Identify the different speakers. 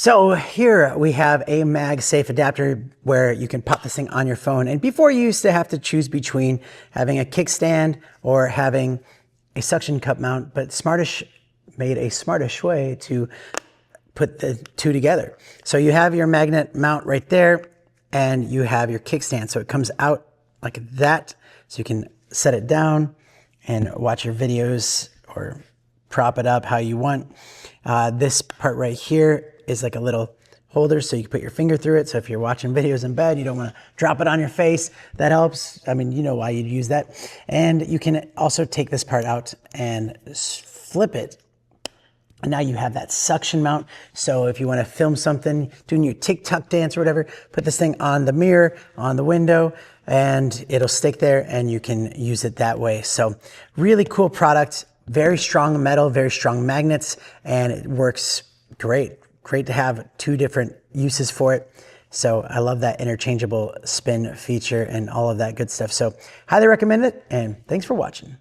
Speaker 1: So here we have a MagSafe adapter where you can pop this thing on your phone. And before you used to have to choose between having a kickstand or having a suction cup mount, but Smartish made a smartish way to put the two together. So you have your magnet mount right there and you have your kickstand. So it comes out like that. So you can set it down and watch your videos or prop it up how you want. This part right here is like a little holder so you can put your finger through it. So if you're watching videos in bed, you don't want to drop it on your face. That helps. I mean, you know why you'd use that. And you can also take this part out and flip it. And now you have that suction mount. So if you want to film something, doing your TikTok dance or whatever, put this thing on the mirror, on the window, and it'll stick there and you can use it that way. So really cool product, very strong metal, very strong magnets, and it works great. Great to have two different uses for it. So I love that interchangeable spin feature and all of that good stuff. So highly recommend it, and thanks for watching.